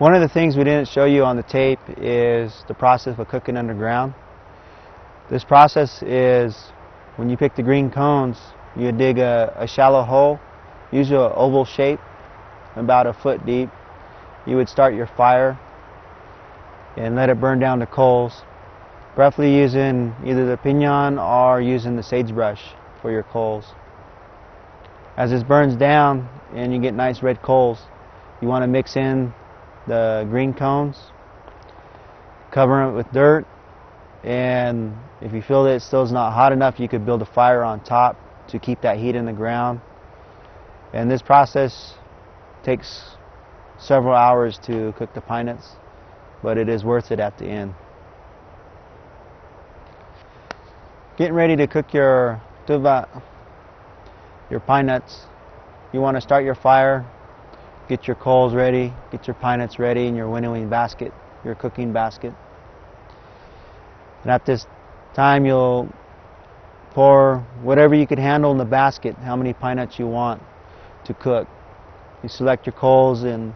One of the things we didn't show you on the tape is the process of cooking underground. This process is when you pick the green cones, you dig a shallow hole, usually an oval shape, about a foot deep. You would start your fire and let it burn down to coals, preferably using either the pinon or using the sagebrush for your coals. As this burns down and you get nice red coals, you want to mix in the green cones, cover it with dirt, and if you feel that it still is not hot enough, you could build a fire on top to keep that heat in the ground. And this process takes several hours to cook the pine nuts, but it is worth it at the end. Getting ready to cook your tuba, your pine nuts, you want to start your fire, get your coals ready, get your pine nuts ready in your winnowing basket, your cooking basket. And at this time you'll pour whatever you could handle in the basket, how many pine nuts you want to cook. You select your coals and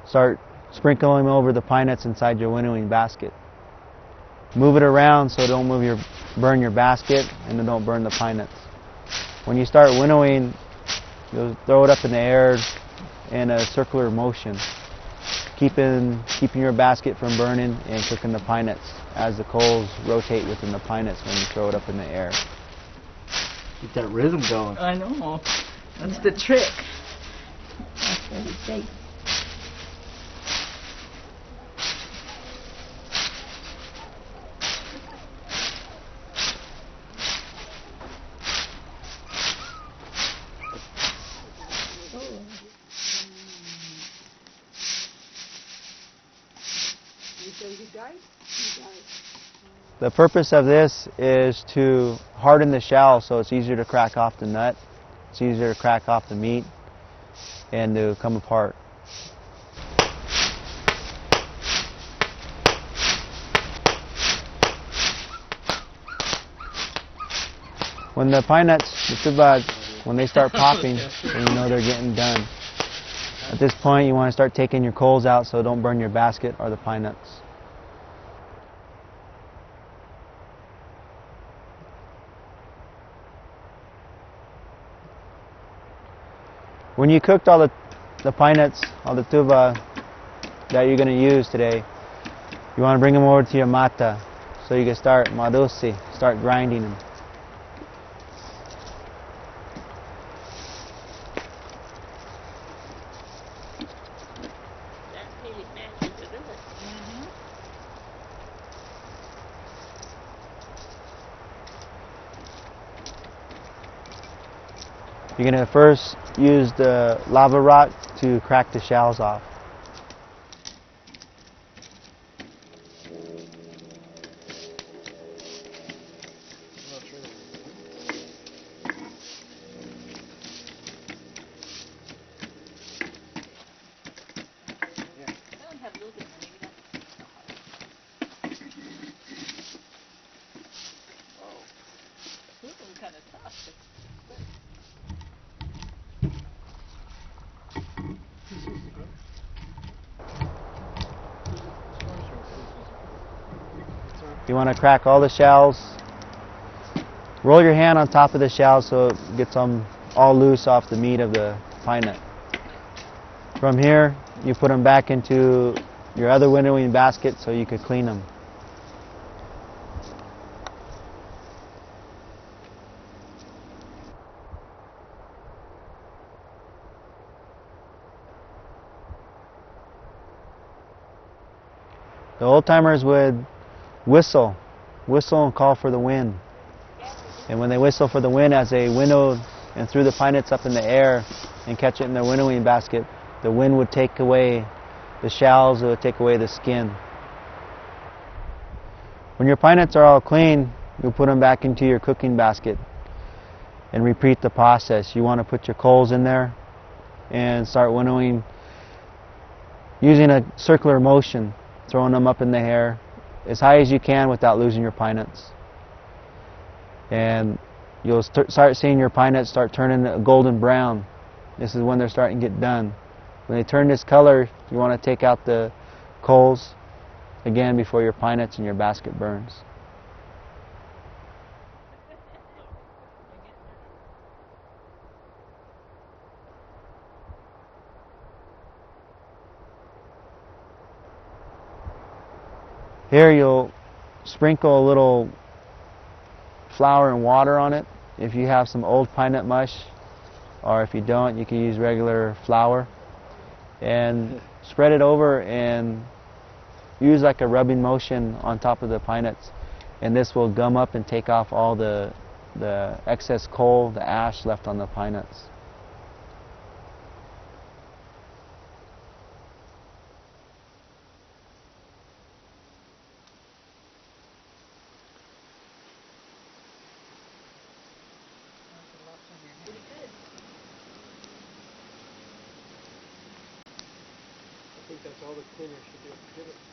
start sprinkling them over the pine nuts inside your winnowing basket. Move it around so don't burn your basket and then don't burn the pine nuts. When you start winnowing, you'll throw it up in the air in a circular motion, keeping your basket from burning and cooking the pine nuts as the coals rotate within the pine nuts when you throw it up in the air. Keep that rhythm going. I know. That's the trick. That's what it takes. The purpose of this is to harden the shell so it's easier to crack off the nut, it's easier to crack off the meat, and to come apart. When the pine nuts, the tuba, when they start popping, then you know they're getting done. At this point you want to start taking your coals out so don't burn your basket or the pine nuts. When you cooked all the pine nuts, all the tuba that you're going to use today, you want to bring them over to your mata so you can start marusi, start grinding them. You're going to first use the lava rock to crack the shells off. You want to crack all the shells. Roll your hand on top of the shells so it gets them all loose off the meat of the pine nut. From here, you put them back into your other winnowing basket so you could clean them. The old timers would whistle and call for the wind. And when they whistle for the wind, as they winnowed and threw the pine nuts up in the air and catch it in their winnowing basket, the wind would take away the shells, it would take away the skin. When your pine nuts are all clean, you'll put them back into your cooking basket and repeat the process. You want to put your coals in there and start winnowing using a circular motion, throwing them up in the air as high as you can without losing your pine nuts. And you'll start seeing your pine nuts start turning a golden brown. This is when they're starting to get done. When they turn this color, you want to take out the coals again before your pine nuts and your basket burns. Here you'll sprinkle a little flour and water on it. If you have some old pine nut mush, or if you don't, you can use regular flour. And spread it over and use like a rubbing motion on top of the pine nuts. And this will gum up and take off all the excess coal, the ash left on the pine nuts. I think that's all the cleaner should do.